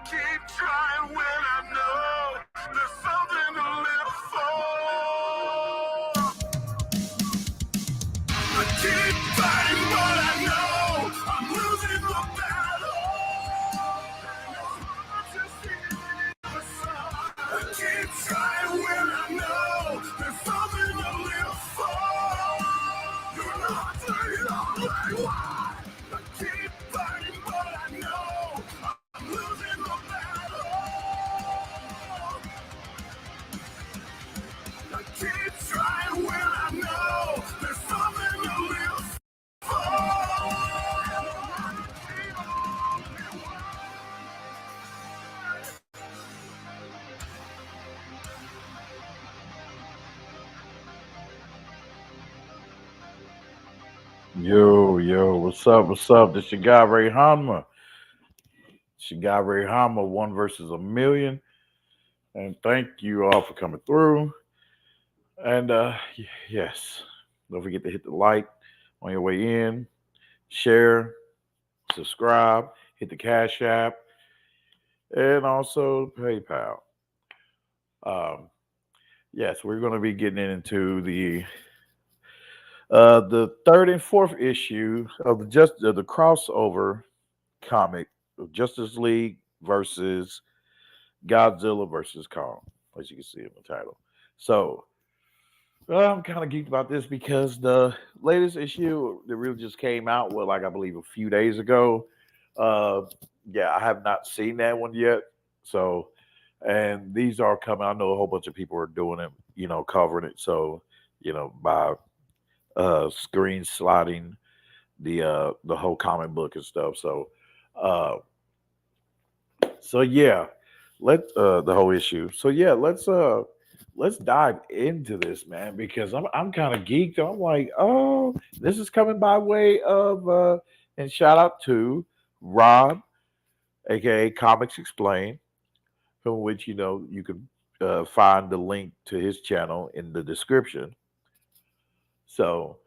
keep trying when I know there's something to live for. I keep fighting, but I know I'm losing the battle. I keep trying when I know there's something to live for. You're not the only one. I keep fighting, but I know I'm losing the battle. I keep trying when I know there's something to live for. Yo, what's up? What's up? This your guy Ray Hanma. It's your guy Ray Hanma, one versus a million. And thank you all for coming through. And yes, don't forget to hit the like on your way in, share, subscribe, hit the Cash App, and also PayPal. Um, yes, we're going to be getting into the third and fourth issue of the crossover comic of Justice League versus Godzilla versus Kong, as you can see in the title. So I'm kind of geeked about this because the latest issue that really just came out, well, like I believe a few days ago. Uh, yeah, I have not seen that one yet. So, and these are coming. I know a whole bunch of people are doing it, covering it. So, by screen sliding the whole comic book and stuff. Uh, so yeah, let the whole issue. So yeah, let's dive into this, man, because I'm kind of geeked. I'm like, oh, this is coming by way of and shout out to Rob, aka Comics Explained, from which you can find the link to his channel in the description. So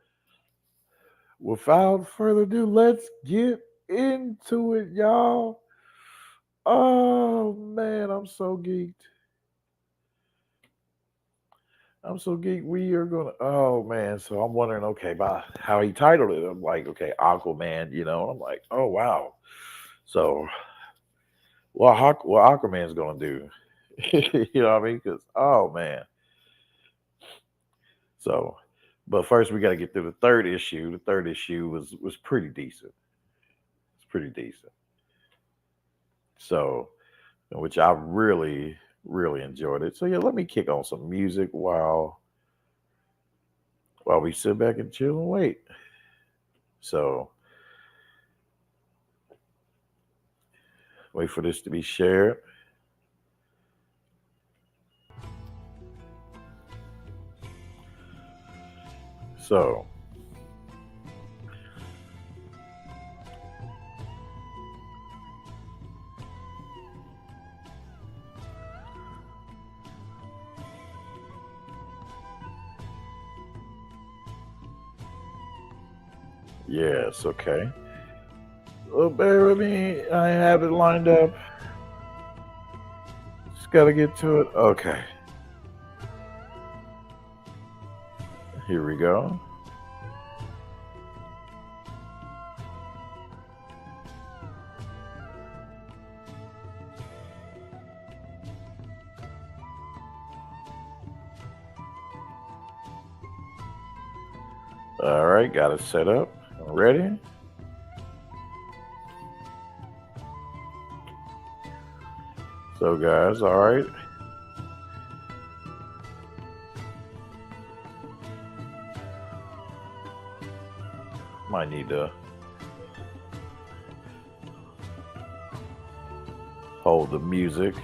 without further ado, let's get into it, y'all. Oh man, I'm so geeked. I'm so geeked. We are gonna. Oh man, so I'm wondering. Okay, about how he titled it. I'm like, okay, Aquaman. I'm like, oh wow. So, what Aquaman's gonna do? You know what I mean? Because oh man. So, but first we got to get through the third issue. The third issue was pretty decent. It's pretty decent. So, which I really enjoyed it. So yeah, let me kick on some music while we sit back and chill and wait. So wait for this to be shared. So yes, okay. Well, bear with me. I have it lined up. Just gotta get to it. Okay. Here we go. All right, got it set up. Ready? So, guys, all right. Might need to hold the music.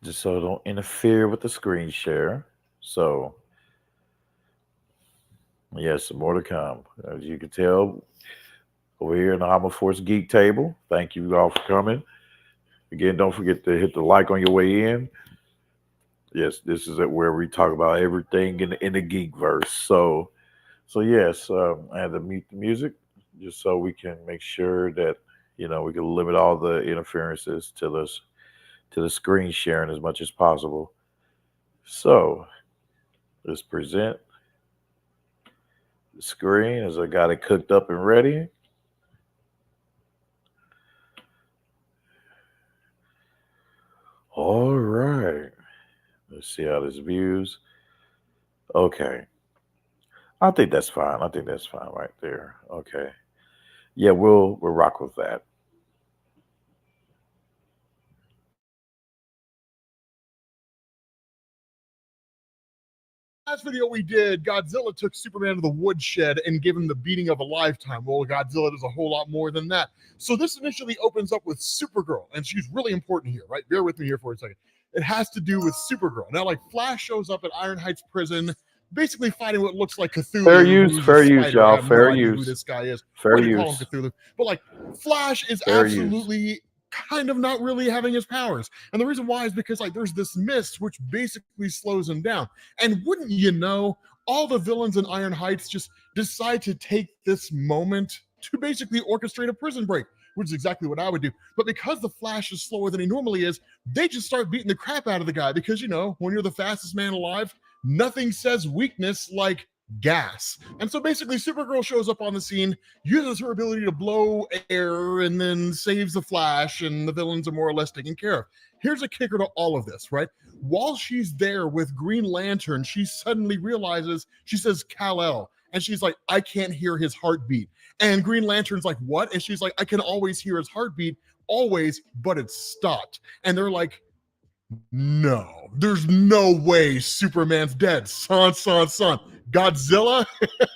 Just so it don't interfere with the screen share. So, yes, some more to come. As you can tell, over here in the Hama Force Geek table. Thank you all for coming. Again, don't forget to hit the like on your way in. Yes, this is where we talk about everything in the geek verse. So yes, I had to mute the music. just so we can make sure that we can limit all the interferences to the screen sharing as much as possible. So let's present the screen as I got it cooked up and ready. All right. Let's see how this views. Okay. I think that's fine. I think that's fine right there. Okay. Yeah, we'll rock with that. Last video we did, Godzilla took Superman to the woodshed and gave him the beating of a lifetime. Well, Godzilla does a whole lot more than that. So this initially opens up with Supergirl, and she's really important here, right? Bear with me here for a second. It has to do with Supergirl. Now, like, Flash shows up at Iron Heights prison, basically fighting what looks like Cthulhu. Fair use, y'all. I have fair no idea use. who this guy is. Fair Why do you use. call him Cthulhu? But like, Flash is Fair absolutely kind of not really having his powers. And the reason why is because like there's this mist which basically slows him down. And wouldn't you know, all the villains in Iron Heights just decide to take this moment to basically orchestrate a prison break, which is exactly what I would do. But because the Flash is slower than he normally is, they just start beating the crap out of the guy because, you know, when you're the fastest man alive, nothing says weakness like gas. And so basically Supergirl shows up on the scene, uses her ability to blow air, and then saves the Flash, and the villains are more or less taken care of. Here's a kicker to all of this, right? While she's there with Green Lantern, she suddenly realizes, she says Kal-El, and she's like, I can't hear his heartbeat. And Green Lantern's like, what? And she's like, I can always hear his heartbeat, always, but it's stopped. And they're like, no, there's no way Superman's dead. Son. Godzilla,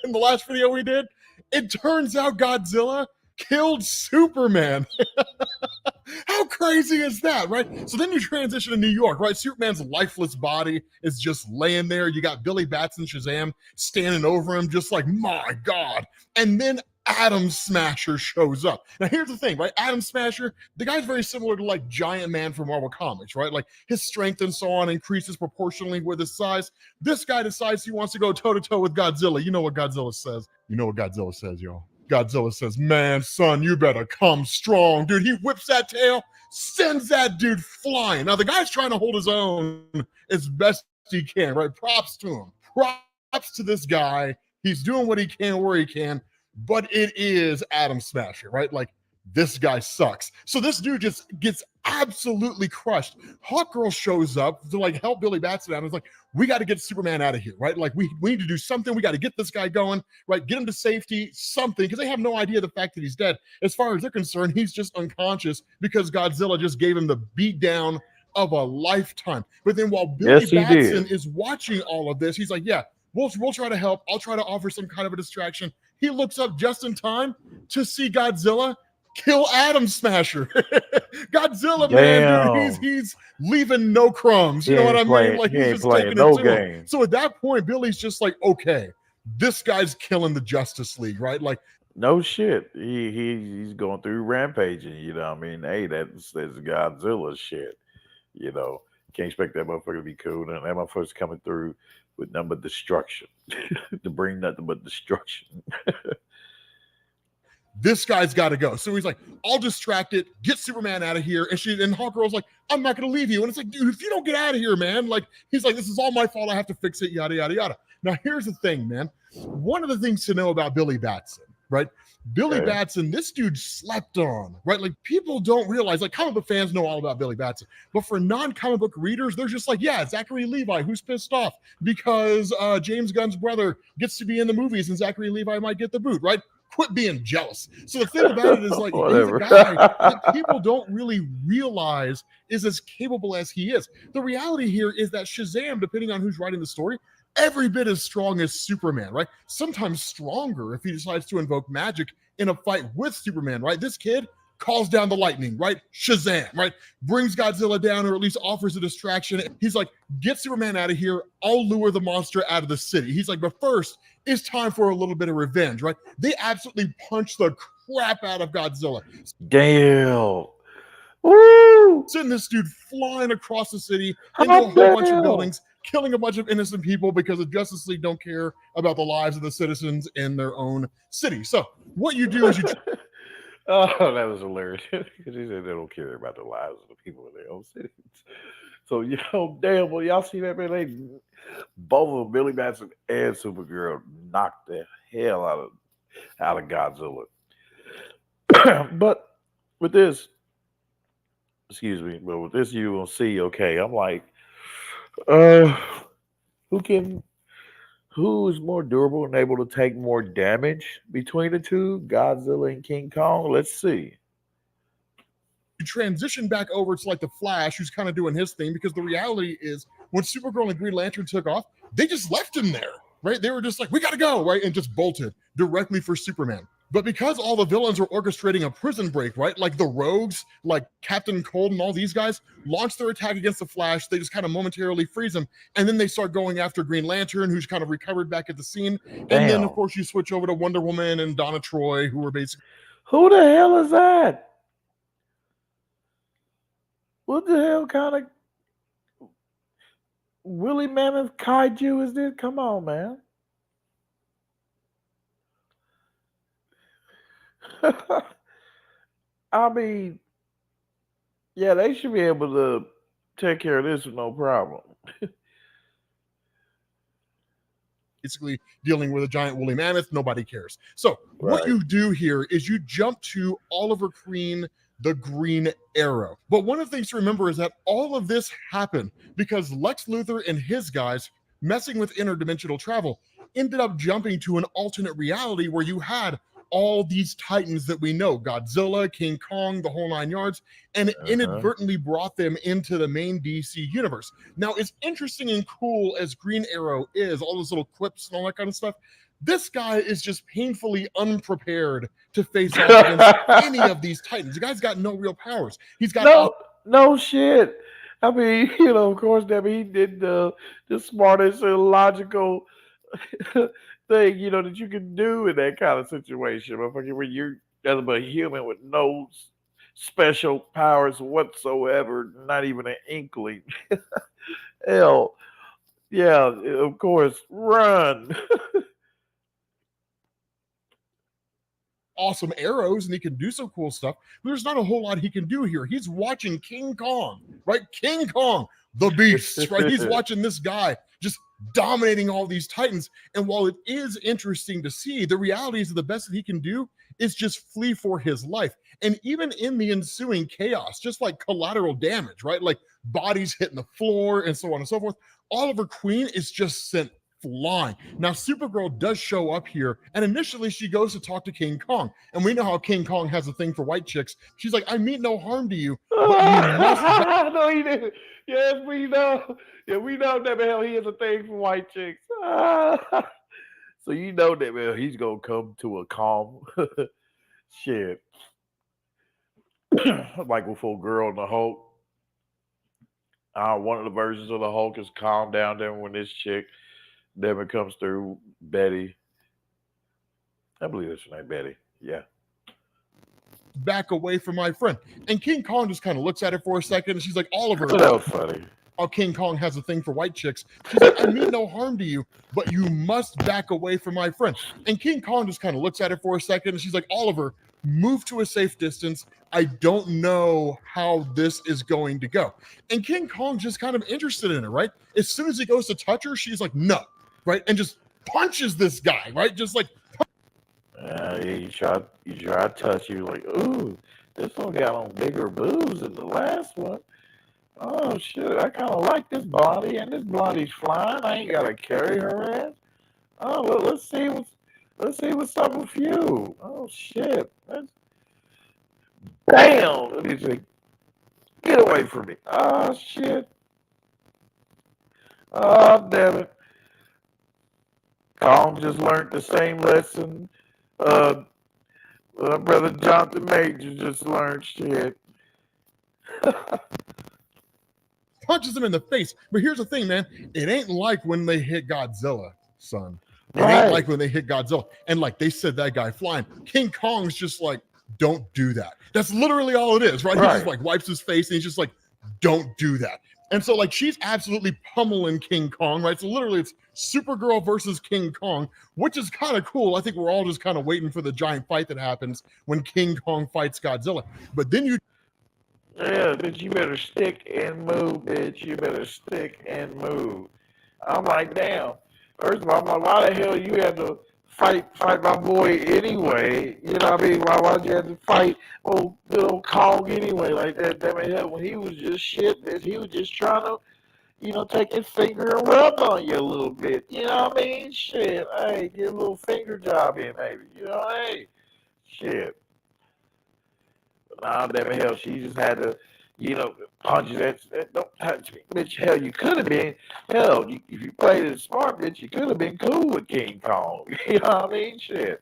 in the last video we did, it turns out Godzilla killed Superman. How crazy is that, right? So then you transition to New York, right? Superman's lifeless body is just laying there. You got Billy Batson, Shazam, standing over him, just like, my God. And then Atom Smasher shows up. Now, here's the thing, right? Atom Smasher, the guy's very similar to like Giant Man from Marvel Comics, right? Like his strength and so on increases proportionally with his size. This guy decides he wants to go toe-to-toe with Godzilla. You know what Godzilla says? You know what Godzilla says, y'all. Godzilla says, man, son, you better come strong. Dude, he whips that tail, sends that dude flying. Now, the guy's trying to hold his own as best he can, right? Props to him. Props to this guy. He's doing what he can where he can, but it is Atom Smasher, right? Like, this guy sucks. So this dude just gets absolutely crushed. Hawkgirl shows up to like help Billy Batson out. And it's like, we got to get Superman out of here, right? Like we need to do something. We got to get this guy going, right? Get him to safety, something, because they have no idea the fact that he's dead. As far as they're concerned, he's just unconscious because Godzilla just gave him the beat down of a lifetime. But then while Billy Batson is watching all of this, he's like, yeah, we'll try to help. I'll try to offer some kind of a distraction. He looks up just in time to see Godzilla kill Atom Smasher. Godzilla, Damn. man, dude, he's leaving no crumbs. You know what I mean? Like he's just taking it to him. So at that point, Billy's just like, okay, this guy's killing the Justice League, right? Like, no shit. He's going through rampaging. You know what I mean? Hey, that's Godzilla shit. You know, can't expect that motherfucker to be cool. And that motherfucker's coming through with nothing but destruction to bring nothing but destruction. This guy's got to go. So he's like, I'll distract it, get Superman out of here. And Hawkgirl's like, I'm not going to leave you. And it's like, dude, if you don't get out of here, man, like, he's like, this is all my fault. I have to fix it, yada, yada, yada. Now, here's the thing, man. One of the things to know about Billy Batson, right? Billy Batson, this dude slept on, right? Like, people don't realize, like, comic book fans know all about Billy Batson. But for non-comic book readers, they're just like, yeah, Zachary Levi, who's pissed off because James Gunn's brother gets to be in the movies and Zachary Levi might get the boot, right? Quit being jealous. So the thing about it is, like, he's a guy that people don't really realize is as capable as he is. The reality here is that Shazam, depending on who's writing the story, every bit as strong as Superman, right? Sometimes stronger if he decides to invoke magic in a fight with Superman, right? This kid calls down the lightning, right? Shazam, right? Brings Godzilla down, or at least offers a distraction. He's like, get Superman out of here. I'll lure the monster out of the city. He's like, but first, it's time for a little bit of revenge, right? They absolutely punch the crap out of Godzilla. Damn. Woo! Sending this dude flying across the city into a whole bunch of buildings. killing a bunch of innocent people because the Justice League don't care about the lives of the citizens in their own city. So what you do is you Oh, that was hilarious. Because he said they don't care about the lives of the people in their own cities. So, damn, well, y'all see that, man? They both of them, Billy Batson and Supergirl, knocked the hell out of Godzilla. But with this, excuse me, but with this, you will see. Okay, I'm like, uh, who is more durable and able to take more damage between the two, Godzilla and King Kong? Let's see. transition back over to like the Flash, who's kind of doing his thing, because the reality is when Supergirl and Green Lantern took off, they just left him there, right? They were just like, we got to go, right? And just bolted directly for Superman. But because all the villains were orchestrating a prison break, right? Like the rogues, like Captain Cold and all these guys launch their attack against the Flash. They just kind of momentarily freeze him. And then they start going after Green Lantern, who's kind of recovered back at the scene. And then, of course, you switch over to Wonder Woman and Donna Troy, who were basically... Who the hell is that? What the hell kind of woolly mammoth kaiju is this? Come on, man. I mean, yeah, they should be able to take care of this with no problem. basically dealing with a giant woolly mammoth. Nobody cares. So what you do here is you jump to Oliver Queen, the Green Arrow. But one of the things to remember is that all of this happened because Lex Luthor and his guys, messing with interdimensional travel, ended up jumping to an alternate reality where you had all these titans that we know, Godzilla, King Kong, the whole nine yards, and it inadvertently brought them into the main DC universe. Now, as interesting and cool as Green Arrow is, all those little quips and all that kind of stuff, this guy is just painfully unprepared to face off against any of these titans. The guy's got no real powers. He's got no shit. I mean, of course, that he did the smartest and logical thing, that you can do in that kind of situation. When you're nothing but a human with no special powers whatsoever, not even an inkling. Hell, yeah, of course, run. Awesome arrows and he can do some cool stuff, but there's not a whole lot he can do here. He's watching King Kong, right? King Kong, the beast, right? He's watching this guy just dominating all these titans. And while it is interesting to see, the reality is that the best that he can do is just flee for his life. And even in the ensuing chaos, just like collateral damage, right? Like bodies hitting the floor and so on and so forth, Oliver Queen is just sent flying. Now, Supergirl does show up here, and initially she goes to talk to King Kong. And we know how King Kong has a thing for white chicks. She's like, I mean no harm to you, but you must... No, he didn't. Yes, we know. Yeah, we know that, man, he has a thing for white chicks. So you know that, man, he's going to come to a calm shit. Like with old girl and the Hulk. One of the versions of the Hulk is calm down there when this chick Devin comes through, Betty. I believe that's her name, Betty. Yeah. Back away from my friend. And King Kong just kind of looks at her for a second, and she's like, Oliver. That was funny. Oh, King Kong has a thing for white chicks. She's like, I mean no harm to you, but you must back away from my friend. And King Kong just kind of looks at her for a second, and she's like, Oliver, move to a safe distance. I don't know how this is going to go. And King Kong's just kind of interested in her, right? As soon as he goes to touch her, she's like, no, right? And just punches this guy, right? Just like... you try to touch you, like, ooh, this one got on bigger boobs than the last one. Oh shit, I kind of like this body, and this body's flying. I ain't gotta carry her ass. Oh, well, let's see what's up with you. Oh shit, bam! And he's like, get away from me. Oh shit. Oh damn it. Kong just learned the same lesson. Brother Jonathan Major just learned shit. Punches him in the face. But here's the thing, man. It ain't like when they hit Godzilla, son. It ain't like when they hit Godzilla. And like they said that guy flying. King Kong's just like, don't do that. That's literally all it is, right? He just like wipes his face and he's just like, don't do that. And so, like, she's absolutely pummeling King Kong, right? So, literally, it's Supergirl versus King Kong, which is kind of cool. I think we're all just kind of waiting for the giant fight that happens when King Kong fights Godzilla. But then you Yeah, bitch, you better stick and move, bitch. You better stick and move. I'm like, damn. First of all, I'm like, why the hell you had to fight my boy anyway? You know what I mean? Why'd you have to fight old Kong anyway? Like that, hell, when he was just shit, bitch, he was just trying to, take his finger and rub on you a little bit. You know what I mean? Shit, hey, get a little finger job in, maybe. Hey, shit. Nah, damn hell, she just had to, punch you. Don't touch me, bitch. Hell, you could have been. Hell, if you played it smart, bitch, you could have been cool with King Kong. You know what I mean? Shit.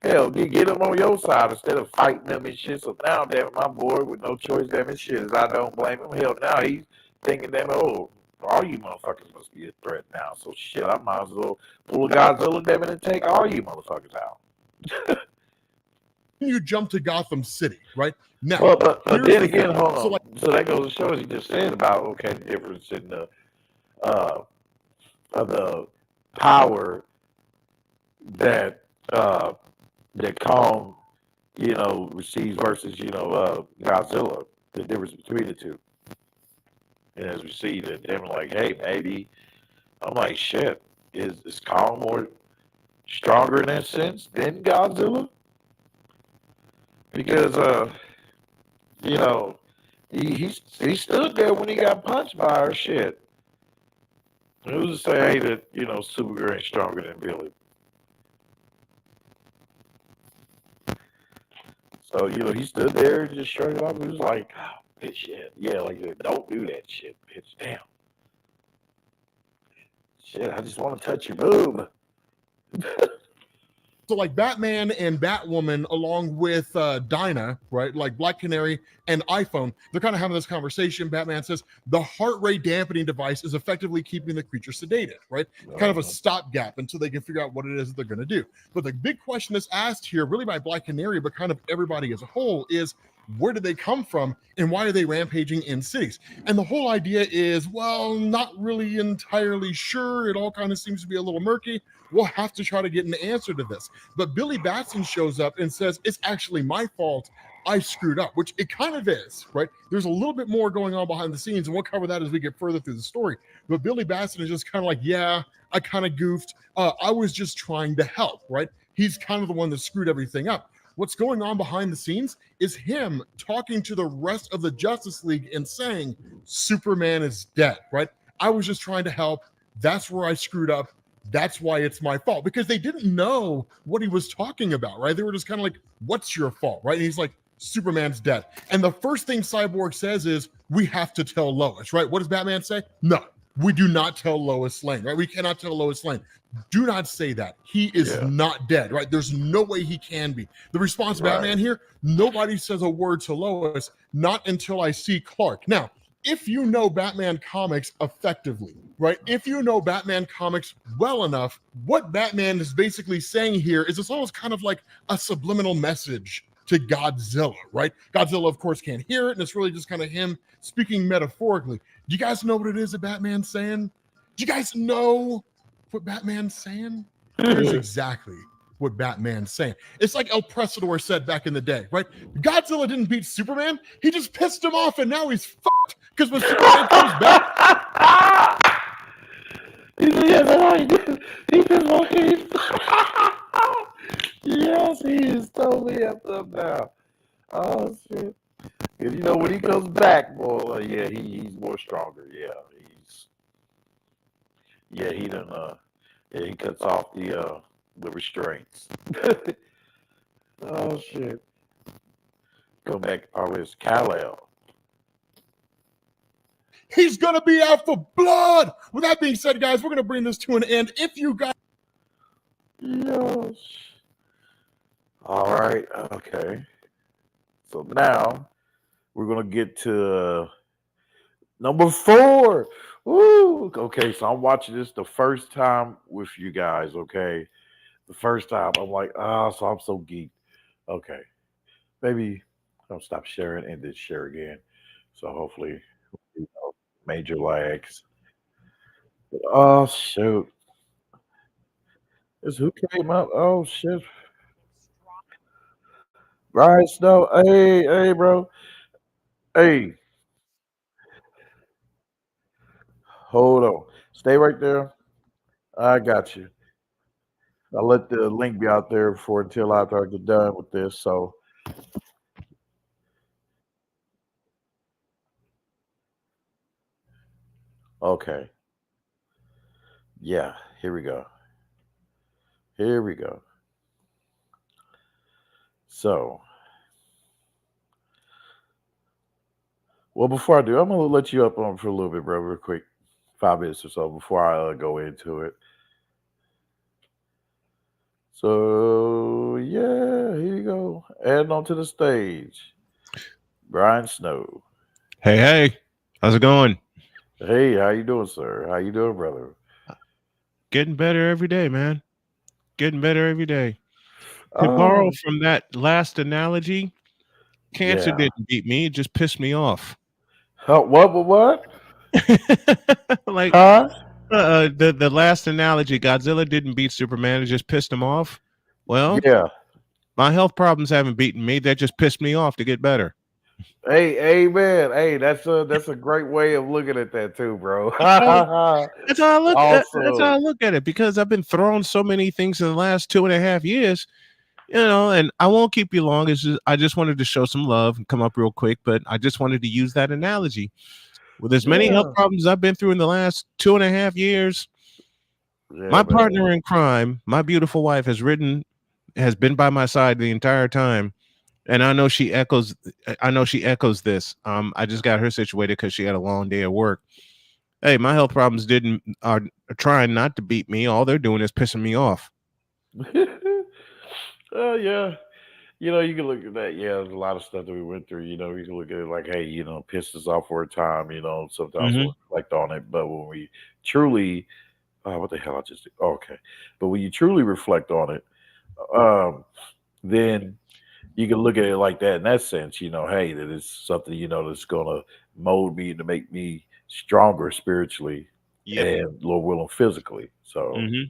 Hell, you get him on your side instead of fighting them and shit. So now, damn it, my boy, with no choice, damn it, shit, I don't blame him. Hell, now he's thinking, damn it, all you motherfuckers must be a threat now. So shit, I might as well pull a Godzilla, damn it, and take all you motherfuckers out. jump to Gotham City, right? Now, Well, but here's then the again, thing. hold So, on. like, So that goes to show, as you just said about the difference in the uh of the power that that Kong receives versus Godzilla. The difference between the two, and as we see that they're like, hey, maybe I'm like, shit, is Kong more stronger in that sense than Godzilla? Because you know he stood there when he got punched by her shit. Who's to say that Supergirl ain't stronger than Billy? So he stood there and just shrugged it off. He was like, oh, bitch, yeah, like don't do that shit, bitch. Damn, shit, I just want to touch your boob. So like Batman and Batwoman, along with Dinah, right? Like Black Canary and iPhone, they're kind of having this conversation. Batman says the heart rate dampening device is effectively keeping the creature sedated, right? Kind of a stopgap until they can figure out what it is that they're going to do. But the big question that's asked here, really by Black Canary, but kind of everybody as a whole, is where did they come from and why are they rampaging in cities? And the whole idea is, well, not really entirely sure. It all kind of seems to be a little murky. We'll have to try to get an answer to this. But Billy Batson shows up and says, it's actually my fault. I screwed up, which it kind of is, right? There's a little bit more going on behind the scenes, and we'll cover that as we get further through the story. But Billy Batson is just kind of like, yeah, I kind of goofed. I was just trying to help, right? He's kind of the one that screwed everything up. What's going on behind the scenes is him talking to the rest of the Justice League and saying, Superman is dead, right? I was just trying to help. That's where I screwed up. That's why it's my fault, because they didn't know what he was talking about, right? They were just kind of like, what's your fault, right? And he's like, Superman's dead. And the first thing Cyborg says is, we have to tell Lois, right? What does Batman say? No, we do not tell Lois Lane, right? We cannot tell Lois Lane. Do not say that. He is not dead, right? There's no way he can be. The response to Batman here, nobody says a word to Lois, not until I see Clark. Now, if you know Batman comics effectively, right? If you know Batman comics well enough, what Batman is basically saying here is it's almost kind of like a subliminal message to Godzilla, right? Godzilla, of course, can't hear it, and it's really just kind of him speaking metaphorically. Do you guys know what it is that Batman's saying? Do you guys know what Batman's saying? Here's exactly what Batman's saying. It's like El Presador said back in the day, right? Godzilla didn't beat Superman. He just pissed him off, and now he's fucked. Because when Superman comes back, he said, yes, that's how he did. He pissed off his. Yes, he is totally effed up now. Oh shit! And when he comes back, boy, yeah, he's more stronger. He done he cuts off the restraints. Oh shit! Go back, probably it's Kal-El. he's going to be out for blood. With that being said, guys, we're going to bring this to an end. If you guys. Yes. All right. Okay. So now we're going to get to number 4. Woo! Okay, so I'm watching this the first time with you guys, okay? The first time, I'm like, so I'm so geeked. Okay. Maybe I'll stop sharing and then share again. So hopefully, Major lags. Oh shoot! Is who came up? Oh shit! Right, Snow. Hey, hey, bro. Hey, hold on. Stay right there. I got you. I'll let the link be out there for until after I get done with this. So, okay. Yeah, here we go. Here we go. So, well, before I do, I'm gonna let you up on for a little bit, bro, real quick, 5 minutes or so before I go into it. So, yeah, here you go. Adding onto the stage, Brian Snow. Hey, hey, how's it going? Hey, how you doing, sir? How you doing, brother? Getting better every day, man. Getting better every day. To borrow Oh, from that last analogy, cancer yeah. didn't beat me, it just pissed me off. Huh, what? What? What? Like Huh? the last analogy, Godzilla didn't beat Superman, it just pissed him off. Well, Yeah. my health problems haven't beaten me, they just pissed me off to get better. Hey, amen. Hey, that's a great way of looking at that too, bro. Well, that's how Awesome. I look at it because I've been thrown so many things in the last 2.5 years. And I won't keep you long. I just wanted to show some love and come up real quick, but I just wanted to use that analogy. With as many health Yeah. problems I've been through in the last 2.5 years, Yeah, my man. partner in crime, my beautiful wife, has been by my side the entire time. And I know she echoes. I know she echoes this. I just got her situated because she had a long day at work. Hey, my health problems didn't are trying not to beat me. All they're doing is pissing me off. Oh yeah. You can look at that. Yeah, there's a lot of stuff that we went through. You can look at it like, hey, pissed us off for a time. Sometimes Hmm. we'll reflect on it. But when we truly, what the hell I just did? Oh, okay. But when you truly reflect on it, um, then you can look at it like that in that sense. Hey, that is something that's gonna mold me to make me stronger spiritually Yep. and Lord willing physically. So. Hmm.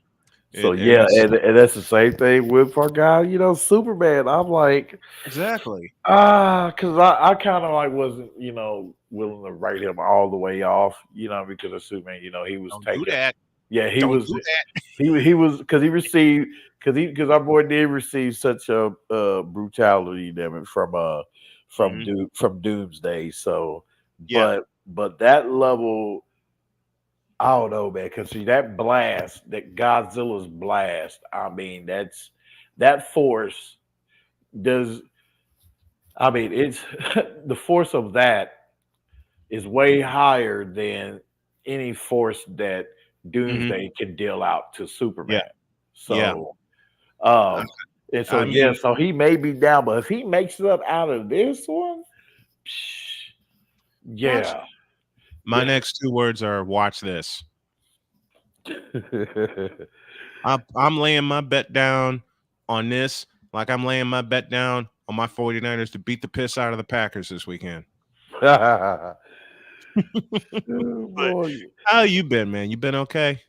So And yeah, that's and that's the same thing with our guy, Superman. I'm like, exactly. because I kind of like wasn't, willing to write him all the way off, because of Superman, he was Don't do taken. that. Yeah, Don't do that. he was because he received because our boy did receive such a brutality damage Hmm. From Doomsday. So, Yeah. but that level, I don't know, man. Because see that blast, that Godzilla's blast. I mean, that force does. I mean, it's the force of that is way higher than any force that Hmm. Doomsday can deal out to Yeah. Superman. Yeah. So, I, and so I yeah, mean, so he may be down, but if he makes it up out of this one, psh, watch. yeah, My yeah. next two words are watch this. I'm laying my bet down on this, like I'm laying my bet down on my 49ers to beat the piss out of the Packers this weekend. Oh, But boy. how you been, man? You been okay?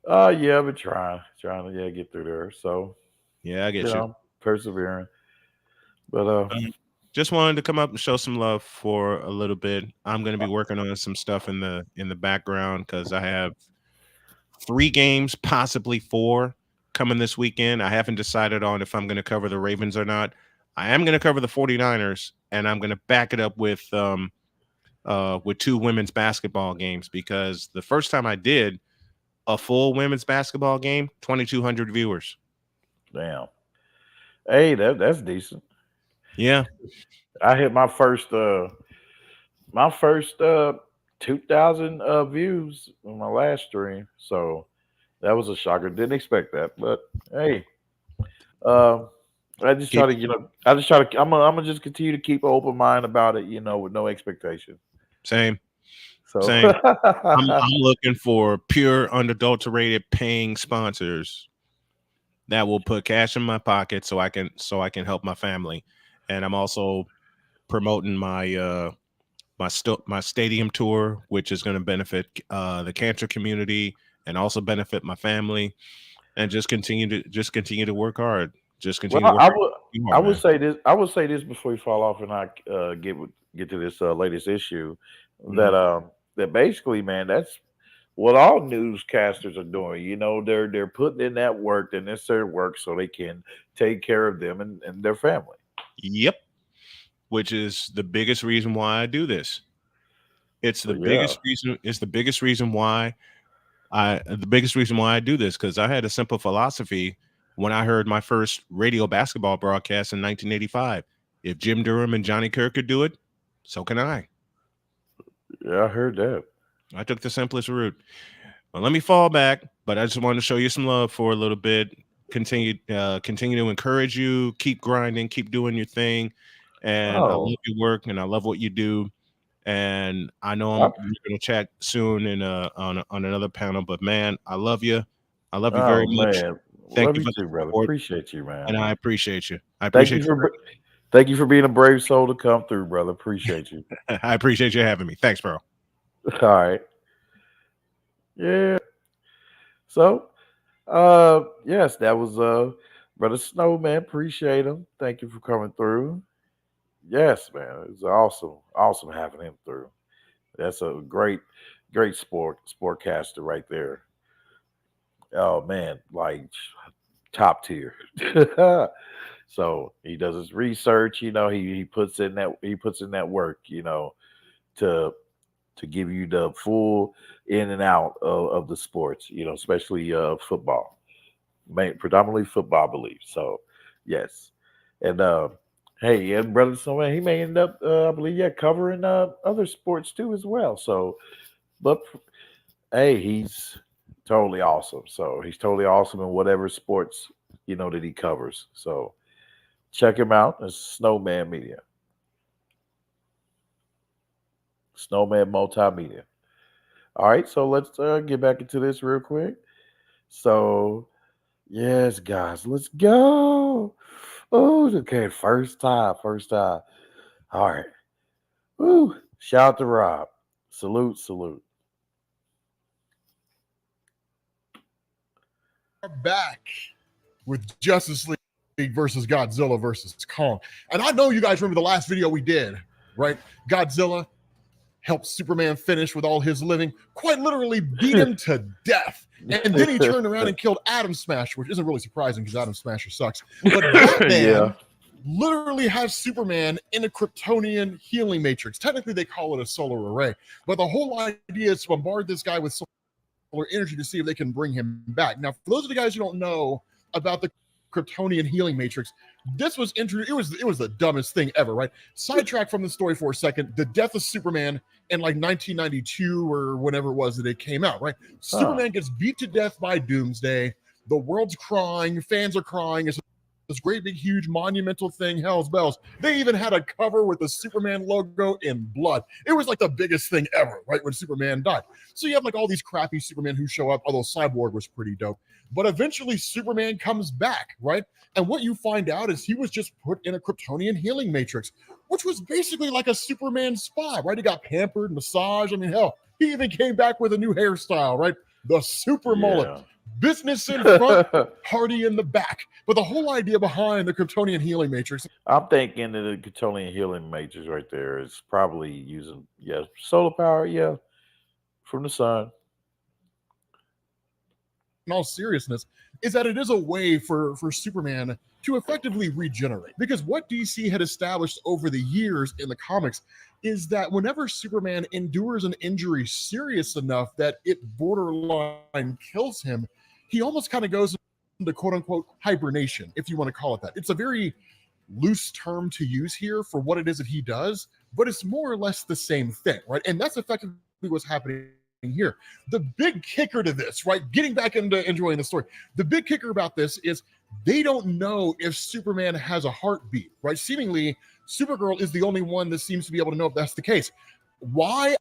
Yeah, I've been trying to get through there. So, Yeah, I get you. persevering. But Um, just wanted to come up and show some love for a little bit. I'm going to be working on some stuff in the background because I have 3 games, possibly 4, coming this weekend. I haven't decided on if I'm going to cover the Ravens or not. I am going to cover the 49ers, and I'm going to back it up with 2 women's basketball games because the first time I did a full women's basketball game, 2,200 viewers. damn. Hey, that's decent. Yeah. I hit my first 2,000 views on my last stream. So that was a shocker. Didn't expect that. But hey, um I just try Keep to, I just try to I'm gonna just continue to keep an open mind about it, with no expectation. same, So same. I'm looking for pure unadulterated paying sponsors that will put cash in my pocket so I can help my family. And I'm also promoting my stadium tour, which is going to benefit the cancer community and also benefit my family, and just continue to work hard. Just Well, continue to work I hard, would man. say this. I would say this before you fall off, and I get to this latest issue that Mhm. that basically, man, that's what all newscasters are doing. You know, they're putting in that work, the necessary work, so they can take care of them and their family. Yep, which is the biggest reason why I do this. It's So the yeah. biggest reason. It's the biggest reason why I do this, because I had a simple philosophy when I heard my first radio basketball broadcast in 1985. If Jim Durham and Johnny Kerr could do it, so can I. Yeah, I heard that. I took the simplest route. Well, let me fall back, but I just wanted to show you some love for a little bit. Continue to encourage you. Keep grinding. Keep doing your thing. And I love Oh, your work, and I love what you do. And I know I, we're gonna chat soon in on another panel. But man, I love you. I love you very oh much. man, Thank love you you for the too, brother. support, Appreciate you, man. and I appreciate you. I Thank you appreciate for thank you for being a brave soul to come through, brother. Appreciate you. you. I appreciate you having me. Thanks, bro. All right. Yeah. So, yes, that was brother Snowman. Appreciate him. Thank you for coming through. Yes, man, it's awesome having him through. That's a great sportcaster right there. Oh man, like top tier. So he does his research. You know, he puts in that work. You know, to give you the full in and out of the sports. You know, especially football, predominantly football, I believe. So, yes, and hey, and brother Snowman, he may end up, I believe, yeah, covering other sports too as well. So, but hey, he's totally awesome. So he's totally awesome in whatever sports that he covers. So check him out. It's Snowman Media, Snowman Multimedia. All right, so let's get back into this real quick. So yes, guys, let's go. Oh, okay, first time. All right. Woo. Shout out to Rob. Salute, salute. We're back with Justice League versus Godzilla versus Kong. And I know you guys remember the last video we did, right? Godzilla helped Superman finish with all his living, quite literally beat him to death. And then he turned around and killed Atom Smasher, which isn't really surprising because Atom Smasher sucks. But Batman Yeah. literally has Superman in a Kryptonian healing matrix. Technically, they call it a solar array. But the whole idea is to bombard this guy with solar energy to see if they can bring him back. Now, for those of the guys who don't know about the Kryptonian healing matrix, this was introduced. It was the dumbest thing ever, right? Sidetrack from the story for a second. The death of Superman in like 1992 or whenever it was that it came out, right? Superman gets beat to death by Doomsday. The world's crying. Fans are crying. It's this great big huge monumental thing, hell's bells. They even had a cover with the Superman logo in blood. It was like the biggest thing ever, right, when Superman died. So you have like all these crappy Supermen who show up, although Cyborg was pretty dope. But eventually Superman comes back, right? And what you find out is he was just put in a Kryptonian healing matrix, which was basically like a Superman spa, right? He got pampered, massage. I mean, hell, he even came back with a new hairstyle, right? The super mullet. Yeah. Business in front, party in the back. But the whole idea behind the Kryptonian healing matrix, I'm thinking that the Kryptonian healing matrix right there is probably using solar power, from the sun. in all seriousness, is that it is a way for Superman to effectively regenerate. Because what DC had established over the years in the comics is that whenever Superman endures an injury serious enough that it borderline kills him, he almost kind of goes into quote unquote hibernation, if you want to call it that. It's a very loose term to use here for what it is that he does, but it's more or less the same thing, right? And that's effectively what's happening here. The big kicker to this, right? Getting back into enjoying the story. The big kicker about this is they don't know if Superman has a heartbeat, right? Seemingly, Supergirl is the only one that seems to be able to know if that's the case. Why?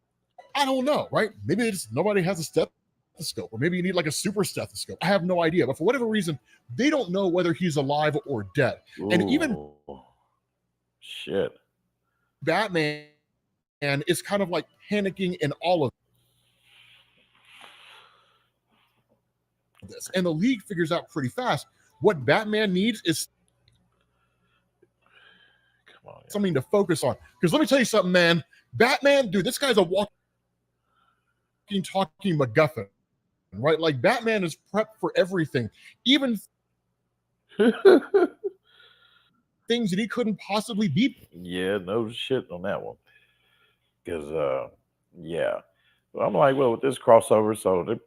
I don't know, right? Maybe nobody has a stethoscope, or maybe you need like a super stethoscope. I have no idea. But for whatever reason, they don't know whether he's alive or dead. Ooh, And even shit. Batman and is kind of like panicking in all of this. And the League figures out pretty fast what Batman needs is something to focus on. Because let me tell you something, man. Batman, dude, this guy's a walking, talking MacGuffin, right? Like Batman is prepped for everything, even things that he couldn't possibly be. Yeah, no shit on that one. Because, yeah. I'm like, well, with this crossover, so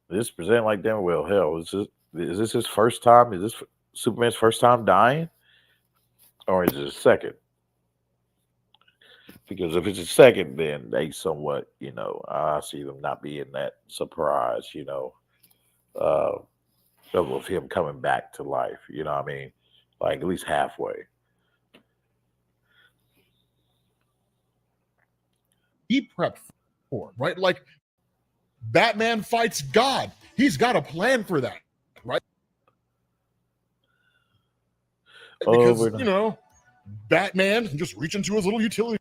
this present like damn well, hell, is this his first time? Is this Superman's first time dying? Or is it his second? Because if it's a second, then they somewhat, I see them not being that surprised, uh, of him coming back to life. You know what I mean? Like at least halfway. He prepped for, right? Like Batman fights God. He's got a plan for that, right? Because, Batman can just reach into his little utility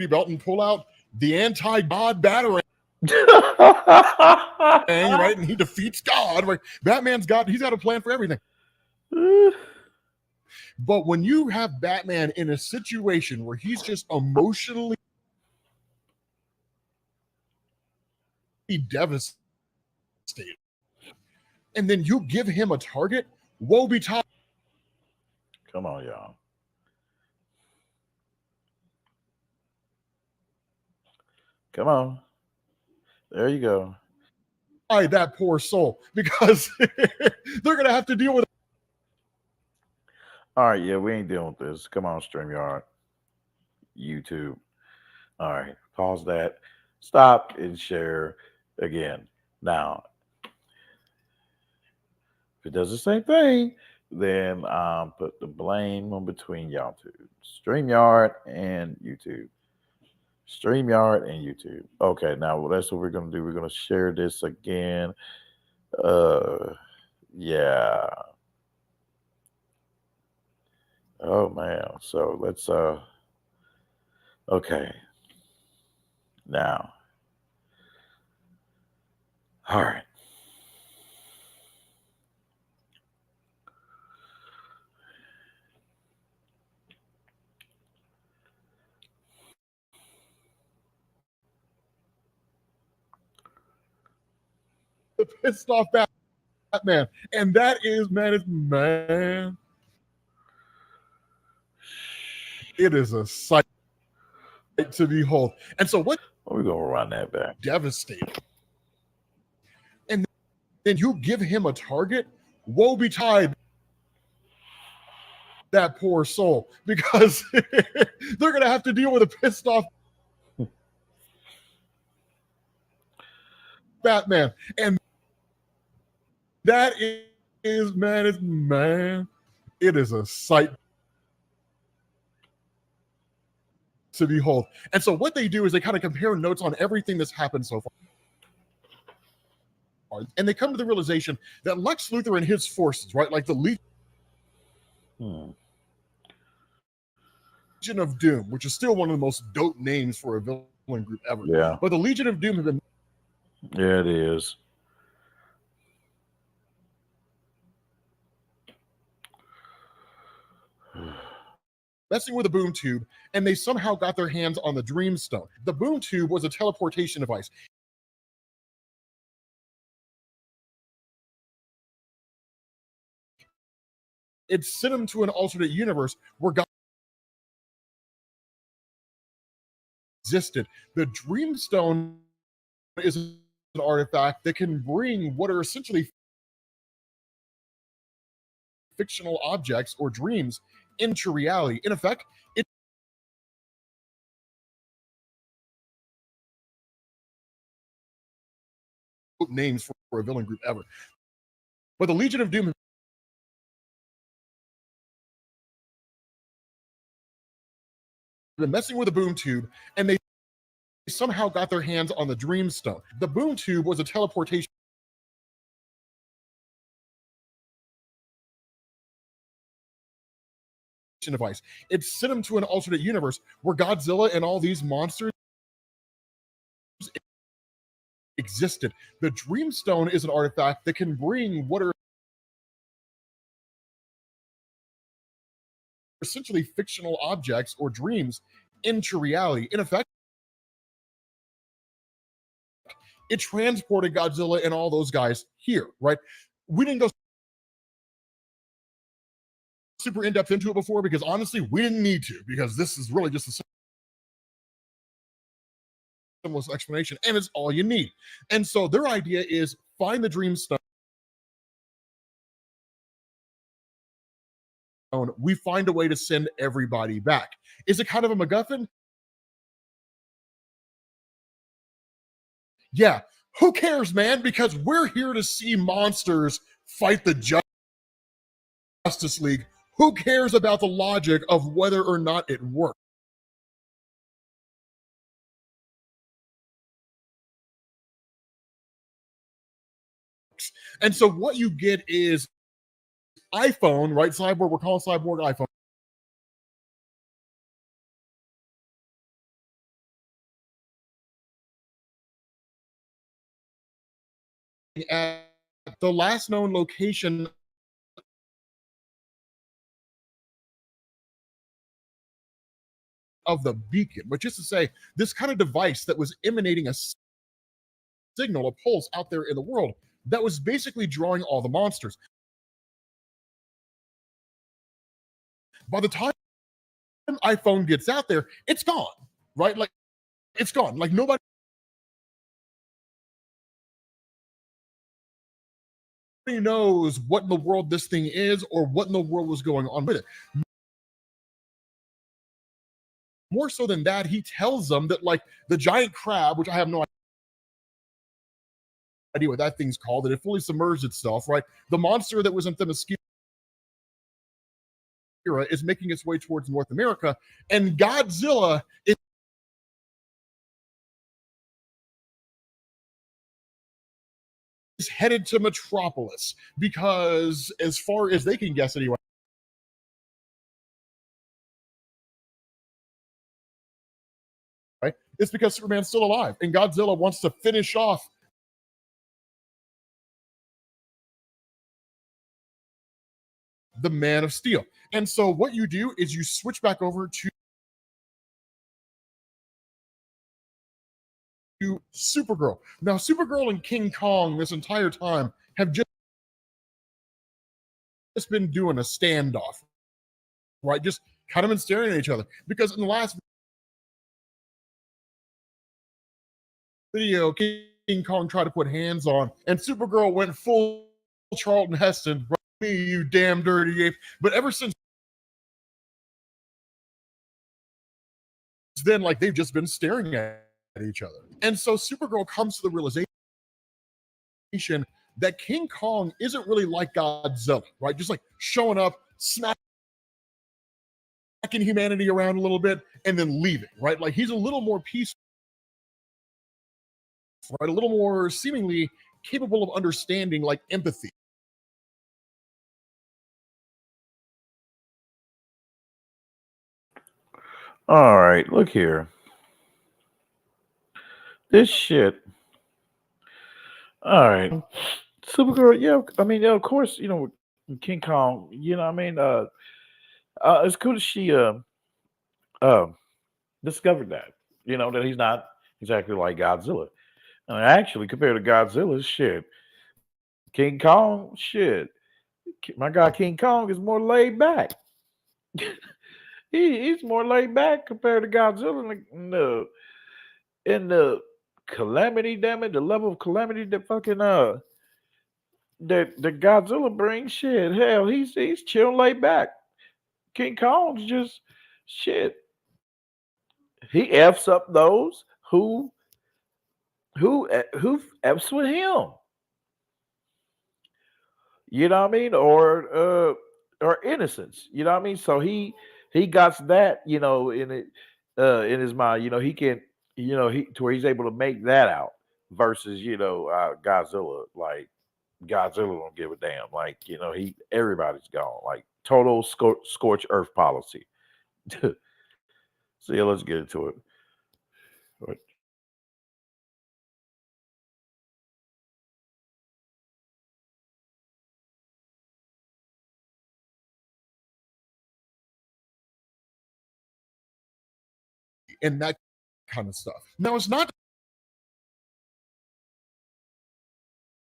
belt and pull out the anti-God batarang, right? And he defeats God. Right? He's got a plan for everything. But when you have Batman in a situation where he's just emotionally devastated, and then you give him a target, woe betide. Come on, y'all. Come on. There you go. That poor soul, because they're going to have to deal with it. All right, yeah, we ain't dealing with this. Come on, StreamYard, YouTube. All right, pause that. Stop and share again. Now, if it does the same thing, then put the blame on between y'all two. StreamYard and YouTube. StreamYard and YouTube. Okay, now that's what we're gonna do. We're gonna share this again. Yeah. Oh man. So let's okay. Now. All right. The pissed off Batman. And that is, man. It is a sight to behold. And so what? We're gonna run that back. Devastating. And then you give him a target, woe betide that poor soul, because they're going to have to deal with a pissed off Batman. And that is, man. It is a sight to behold. And so what they do is they kind of compare notes on everything that's happened so far. And they come to the realization that Lex Luthor and his forces, right, like the Legion of Doom, which is still one of the most dope names for a villain group ever. Yeah. But the Legion of Doom have been. Yeah, it is. Messing with a boom tube, and they somehow got their hands on the Dreamstone. The boom tube was a teleportation device. It sent them to an alternate universe where God existed. The Dreamstone is an artifact that can bring what are essentially fictional objects or dreams into reality. In effect, it names for a villain group ever. But the Legion of Doom have been messing with the boom tube, and they somehow got their hands on the Dreamstone. The boom tube was a teleportation teleportation device. It sent him to an alternate universe where Godzilla and all these monsters existed. The Dreamstone is an artifact that can bring what are essentially fictional objects or dreams into reality. In effect, it transported Godzilla and all those guys here, right? We didn't go super in depth into it before because honestly, we didn't need to, because this is really just a simplest explanation and it's all you need. And so their idea is find the Dreamstone. We find a way to send everybody back. Is it kind of a MacGuffin? Yeah. Who cares, man? Because we're here to see monsters fight the Justice League. Who cares about the logic of whether or not it works? And so what you get is iPhone, right? Cyborg, we're calling Cyborg iPhone. At the last known location of the beacon, which is to say, this kind of device that was emanating a signal, a pulse out there in the world that was basically drawing all the monsters. By the time iPhone gets out there, it's gone, right? Like, it's gone. Like, nobody knows what in the world this thing is or what in the world was going on with it. More so than that, he tells them that, like, the giant crab, which I have no idea what that thing's called, that it fully submerged itself, right? The monster that was in Themyscira is making its way towards North America, and Godzilla is headed to Metropolis because, as far as they can guess anyway, right, it's because Superman's still alive, and Godzilla wants to finish off the Man of Steel. And so what you do is you switch back over to Supergirl. Now, Supergirl and King Kong this entire time have just been doing a standoff, right? Just kind of been staring at each other. Because in the last video, King Kong tried to put hands on, and Supergirl went full Charlton Heston, right? Me, you damn dirty ape. But ever since then, like, they've just been staring at each other. And so Supergirl comes to the realization that King Kong isn't really like Godzilla, right? Just like showing up, smacking humanity around a little bit, and then leaving, right? Like, he's a little more peaceful, right? A little more seemingly capable of understanding, like, empathy. All right, look here. This shit. All right. Supergirl, yeah, I mean, yeah, of course, King Kong, I mean, it's cool that she uh discovered that, that he's not exactly like Godzilla. And actually, compared to Godzilla, shit, King Kong, shit, my guy King Kong is more laid back. He's more laid back compared to Godzilla in the calamity, damn it, the level of calamity that fucking that Godzilla brings. Shit, hell, he's chill, laid back. King Kong's just shit. He f's up those who f's with him. You know what I mean? Or innocence. You know what I mean? So he got that, in it in his mind. He can, he to where he's able to make that out versus, Godzilla. Like, Godzilla don't give a damn. Like, everybody's gone. Like, total scorch earth policy. So yeah, let's get into it. Right. and that kind of stuff. Now, it's not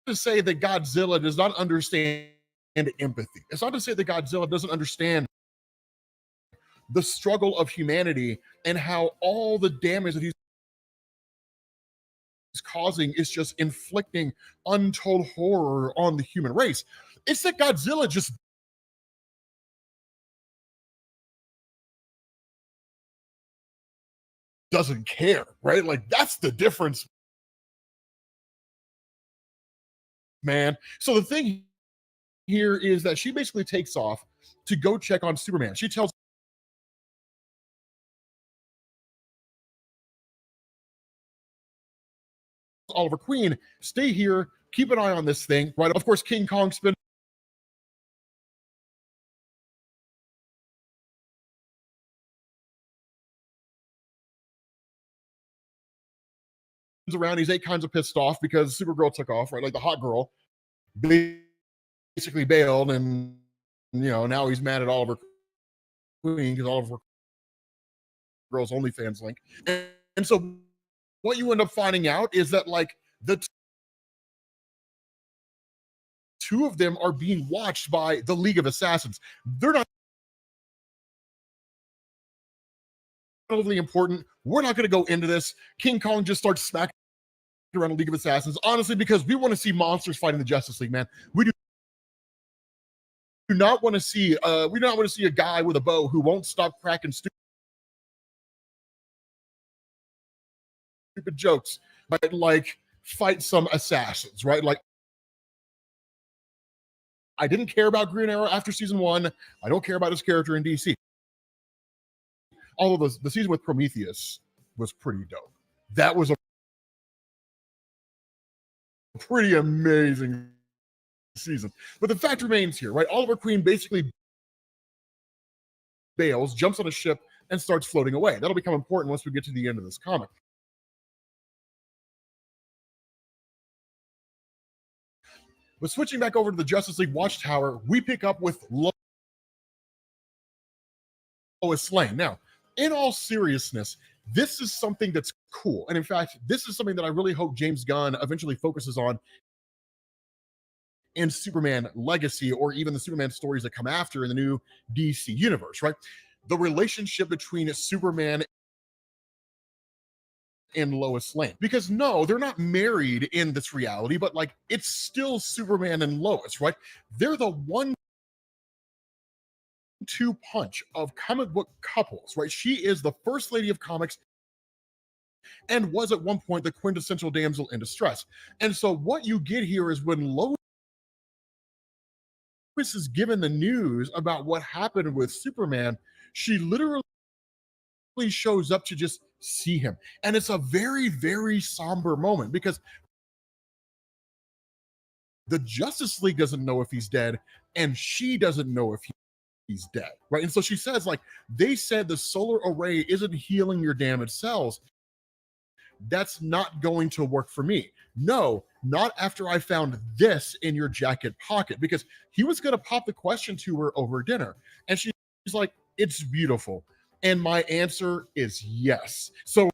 to say that Godzilla does not understand empathy. It's not to say that Godzilla doesn't understand the struggle of humanity and how all the damage that he's causing is just inflicting untold horror on the human race. It's that Godzilla just doesn't care, right? Like, that's the difference, man. So the thing here is that she basically takes off to go check on Superman. She tells Oliver Queen, stay here, keep an eye on this thing, right? Of course, King Kong spins around. He's eight kinds of pissed off because Supergirl took off, right? Like the hot girl basically bailed, and now he's mad at Oliver Queen because Oliver Girl's OnlyFans link. And so what you end up finding out is that like the two of them are being watched by the League of Assassins. They're not relatively important. We're not going to go into this. King Kong just starts smacking around the League of Assassins, honestly, because we want to see monsters fighting the Justice League, man. We do not want to see a guy with a bow who won't stop cracking stupid jokes, but like fight some assassins, right? Like, I didn't care about Green Arrow after season 1. I don't care about his character in DC. Although the season with Prometheus was pretty dope. That was a pretty amazing season. But the fact remains here, right? Oliver Queen basically bails, jumps on a ship, and starts floating away. That'll become important once we get to the end of this comic. But switching back over to the Justice League Watchtower, we pick up with Lois Lane. Now, in all seriousness, this is something that's cool. And in fact, this is something that I really hope James Gunn eventually focuses on in Superman Legacy, or even the Superman stories that come after in the new DC universe, right? The relationship between Superman and Lois Lane. Because no, they're not married in this reality, but like it's still Superman and Lois, right? They're the 1-2 punch of comic book couples, right? She is the first lady of comics and was at one point the quintessential damsel in distress. And so what you get here is when Lois is given the news about what happened with Superman, she literally shows up to just see him. And it's a very, very somber moment because the Justice League doesn't know if he's dead, and she doesn't know if he's dead, right? And so she says, like, they said the solar array isn't healing your damaged cells. That's not going to work for me. No, not after I found this in your jacket pocket, because he was going to pop the question to her over dinner. And she's like, it's beautiful. And my answer is yes. So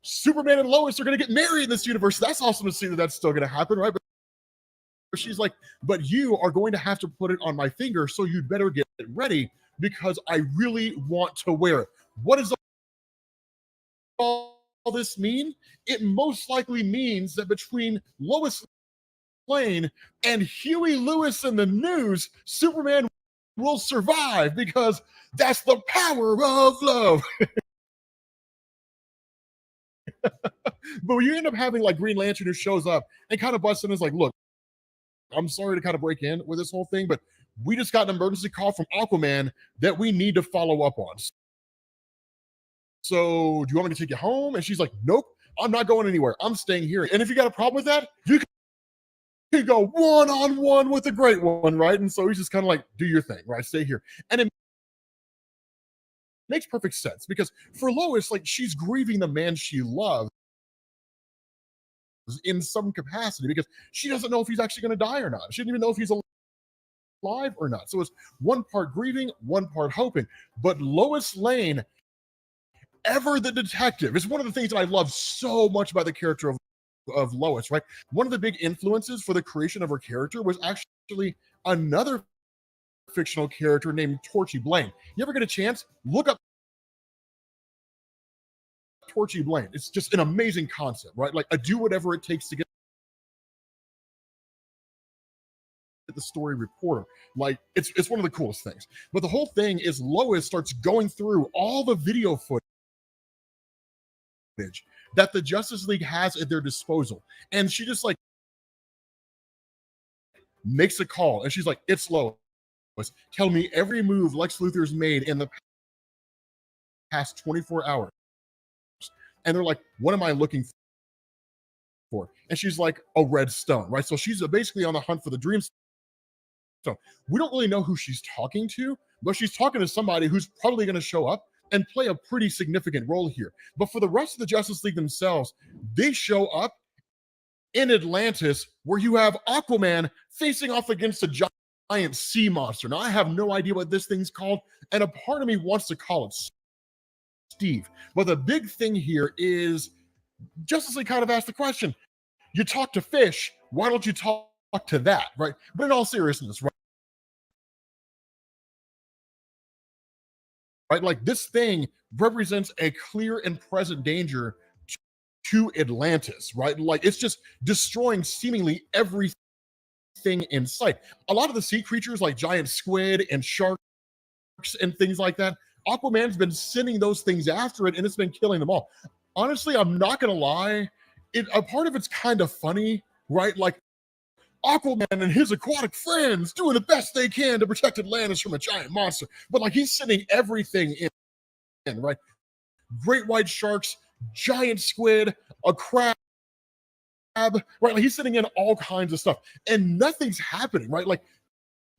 Superman and Lois are going to get married in this universe. That's awesome to see that that's still going to happen, right? But she's like, but you are going to have to put it on my finger, so you'd better get it ready because I really want to wear it. What does all this mean? It most likely means that between Lois Lane and Huey Lewis in the news, Superman will survive because that's the power of love. But you end up having like Green Lantern who shows up and kind of busts in and is like, look, I'm sorry to kind of break in with this whole thing, but we just got an emergency call from Aquaman that we need to follow up on. So do you want me to take you home? And she's like, nope, I'm not going anywhere. I'm staying here. And if you got a problem with that, you go one-on-one with the great one, right? And so he's just kind of like, do your thing, right? Stay here. And it makes perfect sense because for Lois, like she's grieving the man she loves in some capacity because she doesn't know if he's actually going to die or not. She didn't even know if he's alive or not. So it's one part grieving, one part hoping. But Lois Lane, ever the detective, is one of the things that I love so much about the character of Lois, right? One of the big influences for the creation of her character was actually another fictional character named Torchy Blaine. You ever get a chance? Look up Torchy Blaine. It's just an amazing concept, right? Like, I do whatever it takes to get the story reporter. Like, it's one of the coolest things. But the whole thing is Lois starts going through all the video footage that the Justice League has at their disposal. And she just like makes a call and she's like, it's Lois. Tell me every move Lex Luthor's made in the past 24 hours. And they're like, what am I looking for? And she's like, a red stone, right? So she's basically on the hunt for the dream stone. We don't really know who she's talking to, but she's talking to somebody who's probably going to show up and play a pretty significant role here. But for the rest of the Justice League themselves, they show up in Atlantis where you have Aquaman facing off against a giant sea monster. Now, I have no idea what this thing's called, and a part of me wants to call it Steve. But the big thing here is Justice League kind of asked the question, you talk to fish, why don't you talk to that, right? But in all seriousness, right? Like this thing represents a clear and present danger to Atlantis, right? Like it's just destroying seemingly everything in sight. A lot of the sea creatures like giant squid and sharks and things like that, Aquaman's been sending those things after it and it's been killing them all. Honestly, I'm not gonna lie, a part of it's kind of funny, right? Like Aquaman and his aquatic friends doing the best they can to protect Atlantis from a giant monster, but like he's sending everything in, right? Great white sharks, giant squid, a crab, right? Like he's sending in all kinds of stuff, and nothing's happening, right? Like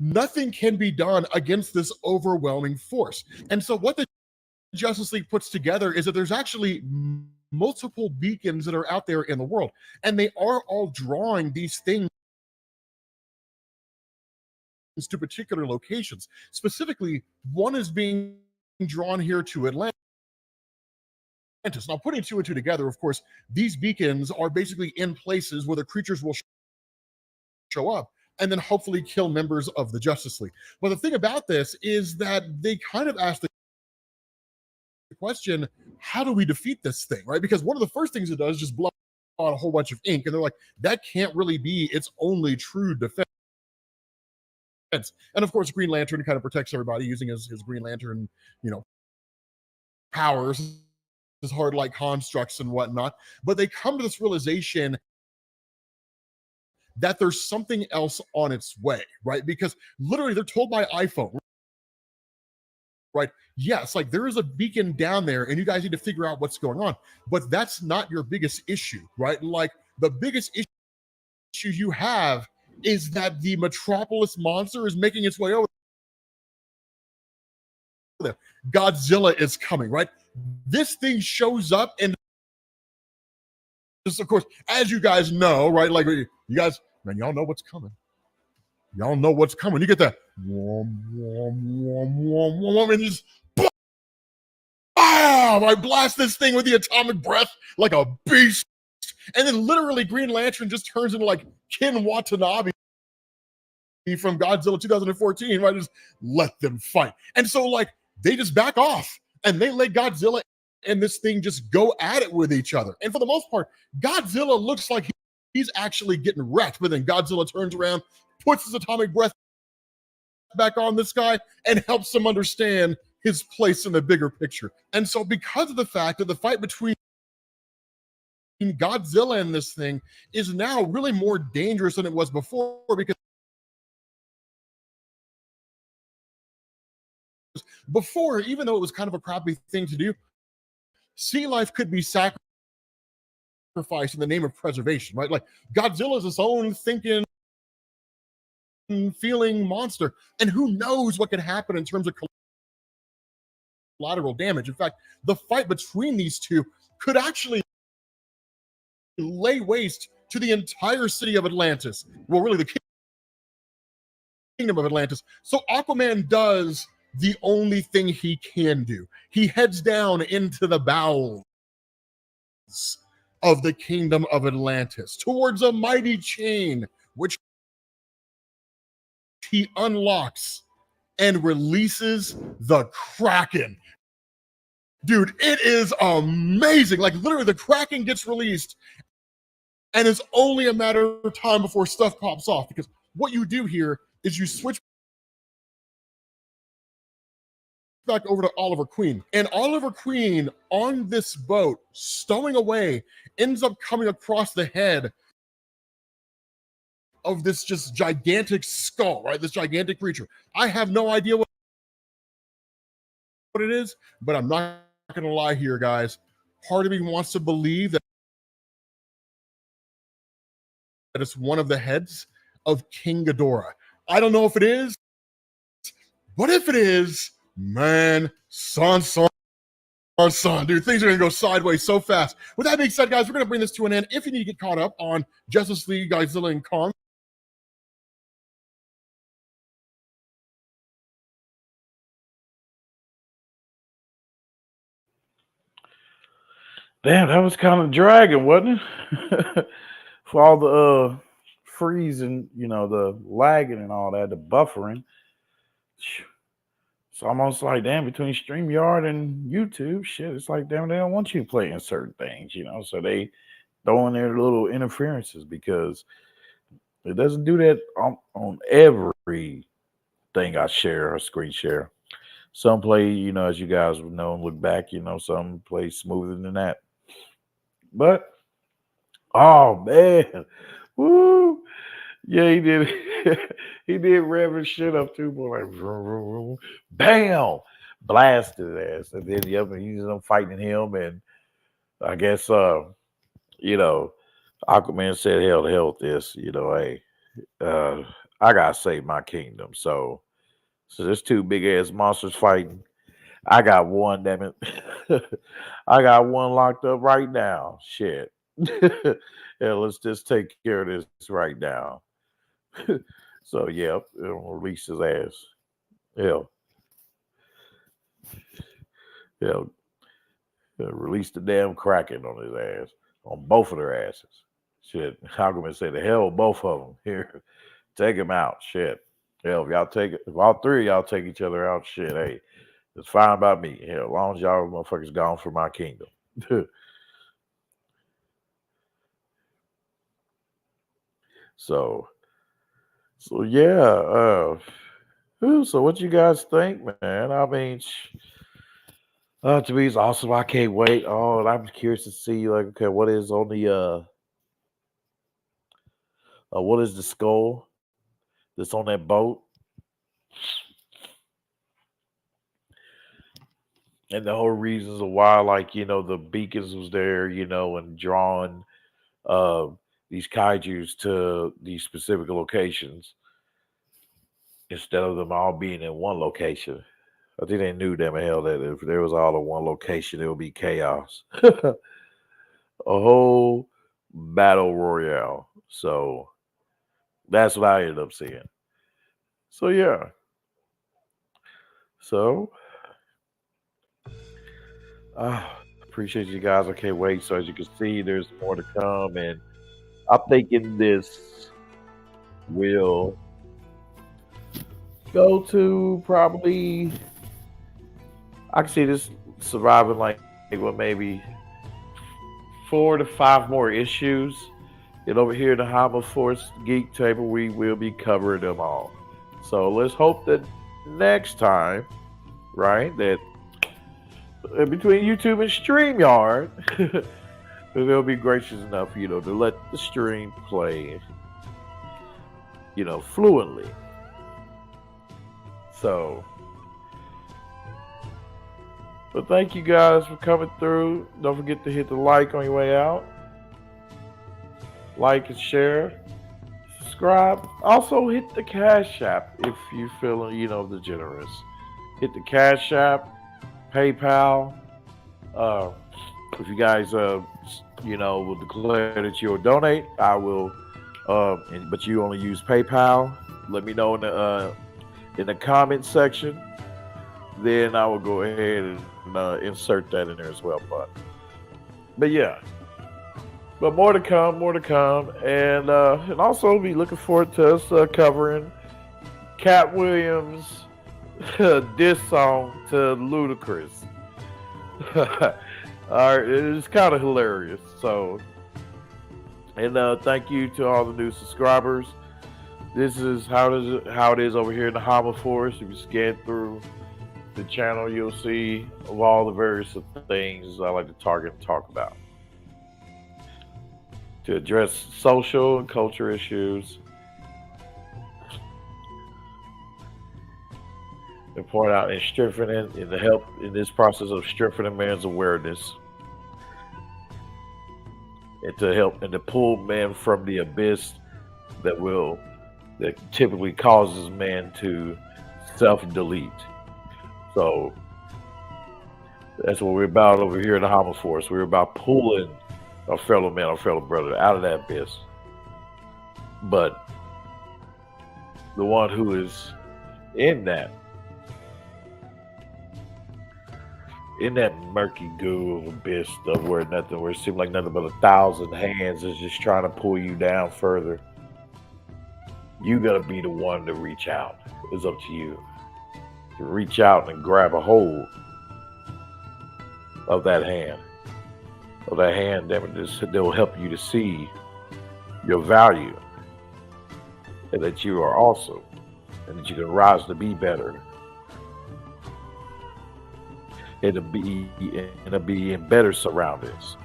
nothing can be done against this overwhelming force. And so what the Justice League puts together is that there's actually multiple beacons that are out there in the world, and they are all drawing these things to particular locations. Specifically, one is being drawn here to Atlantis. Now, putting two and two together, of course, these beacons are basically in places where the creatures will show up and then hopefully kill members of the Justice League. But the thing about this is that they kind of ask the question, how do we defeat this thing, right? Because one of the first things it does is just blow out a whole bunch of ink, and they're like, that can't really be its only true defense. And of course, Green Lantern kind of protects everybody using his Green Lantern, powers, his hard light constructs and whatnot. But they come to this realization that there's something else on its way, right? Because literally they're told by iPhone, right? Yes, like there is a beacon down there and you guys need to figure out what's going on. But that's not your biggest issue, right? Like the biggest issue you have is that the Metropolis monster is making its way over there. Godzilla is coming, right? This thing shows up and just, of course, as you guys know, right? Like you guys, man, y'all know what's coming. Y'all know what's coming. You get that, and you just, bam! I blast this thing with the atomic breath like a beast. And then literally Green Lantern just turns into like Ken Watanabe from Godzilla 2014, right? Just let them fight. And so like they just back off and they let Godzilla and this thing just go at it with each other. And for the most part, Godzilla looks like he's actually getting wrecked, but then Godzilla turns around, puts his atomic breath back on this guy and helps him understand his place in the bigger picture. And so because of the fact that the fight between Godzilla and this thing is now really more dangerous than it was before, because before, even though it was kind of a crappy thing to do, sea life could be sacrificed in the name of preservation, right? Like Godzilla is his own thinking feeling monster. And who knows what could happen in terms of collateral damage. In fact, the fight between these two could actually lay waste to the entire city of Atlantis. Well, really, the kingdom of Atlantis. So Aquaman does the only thing he can do. He heads down into the bowels of the kingdom of Atlantis towards a mighty chain, which he unlocks and releases the Kraken. Dude, it is amazing. Like, literally, the Kraken gets released, and it's only a matter of time before stuff pops off. Because what you do here is you switch back over to Oliver Queen. And Oliver Queen on this boat, stowing away, ends up coming across the head of this just gigantic skull, right? This gigantic creature. I have no idea what it is, but I'm not going to lie here, guys. Part of me wants to believe that it's one of the heads of King Ghidorah. I don't know if it is, but if it is, man, son, dude, things are going to go sideways so fast. With that being said, guys, we're going to bring this to an end. If you need to get caught up on Justice League, Godzilla, and Kong, Damn, that was kind of dragging, wasn't it? For all the freezing, the lagging and all that, the buffering. It's almost like, damn, between StreamYard and YouTube, shit, it's like, damn, they don't want you playing certain things, so they throw in their little interferences because it doesn't do that on every thing I share or screen share. Some play, as you guys would know and look back, some play smoother than that. But, oh, man, woo, yeah, he did. He did rev his shit up too, boy. Like, vroom, vroom, vroom. Bam, blasted his ass, and then he's fighting him, and I guess Aquaman said, "Hell to hell with this," Hey, I gotta save my kingdom. So there's two big ass monsters fighting. I got one, damn it. I got one locked up right now. Shit. Yeah, let's just take care of this right now. So yeah, it'll release his ass. Hell, release the damn Kraken on his ass, on both of their asses. Shit, Aquaman said, "The hell, both of them here, take him out." Shit, hell, if all three of y'all take each other out, shit, hey, it's fine by me. Hell, as long as y'all motherfuckers gone for my kingdom. So yeah. So what you guys think, man? I mean, to me, it's awesome. I can't wait. Oh, and I'm curious to see, like, okay, what is on the what is the skull that's on that boat, and the whole reasons of why, like, the beacons was there, and drawing these kaijus to these specific locations instead of them all being in one location. I think they knew damn hell that if there was all in one location, it would be chaos. A whole battle royale. So that's what I ended up seeing. So yeah. So appreciate you guys. I can't wait. So as you can see, there's more to come, and I'm thinking this will go to probably, I can see this surviving like maybe 4 to 5 more issues. And over here, the Hama Force Geek Table, we will be covering them all. So let's hope that next time, right, that between YouTube and StreamYard, they'll be gracious enough, to let the stream play, fluently. So, but thank you guys for coming through. Don't forget to hit the like on your way out. Like and share. subscribe. Also, hit the Cash App if you feel, the generous. Hit the Cash App, PayPal. If you guys, will declare that you'll donate, I will. But you only use PayPal. Let me know in the comment section. Then I will go ahead and insert that in there as well. But yeah. But more to come, and also be looking forward to us covering Cat Williams' diss song to Ludacris. All right, it's kind of hilarious. So, and thank you to all the new subscribers. This is how it is over here in the Hama Forest. If you scan through the channel, you'll see of all the various things I like to target and talk about, to address social and culture issues, and point out and strengthening in the help in this process of strengthening man's awareness, and to help and to pull man from the abyss that typically causes man to self-delete. So that's what we're about over here in the Hama Force. We're about pulling our fellow man, our fellow brother out of that abyss. But the one who is in that murky goo of abyss of where it seems like nothing but 1,000 hands is just trying to pull you down further, you gotta be the one to reach out. It's up to you to reach out and grab a hold of that hand. That will help you to see your value, and that you are awesome, and that you can rise to be better, and to be in better surroundings.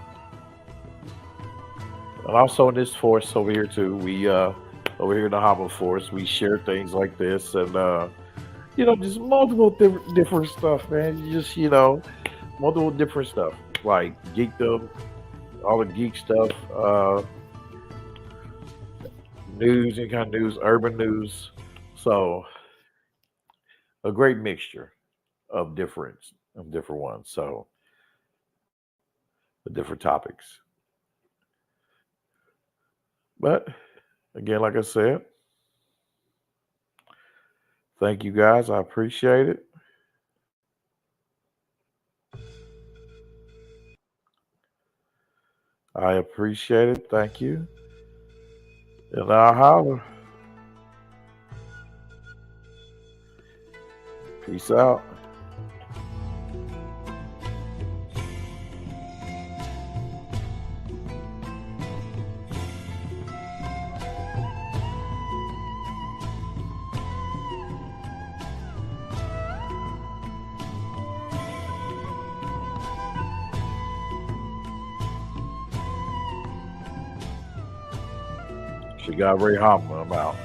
And also in this force over here too, we over here in the Hama Force, we share things like this, and just multiple different stuff, man. Multiple different stuff. Like geekdom, all the geek stuff, news, any kind of news, urban news. So a great mixture of different ones. So the different topics. But again, like I said, thank you guys. I appreciate it. I appreciate it. Thank you. And I'll holler. Peace out. She got Ray Hoffman. I'm out.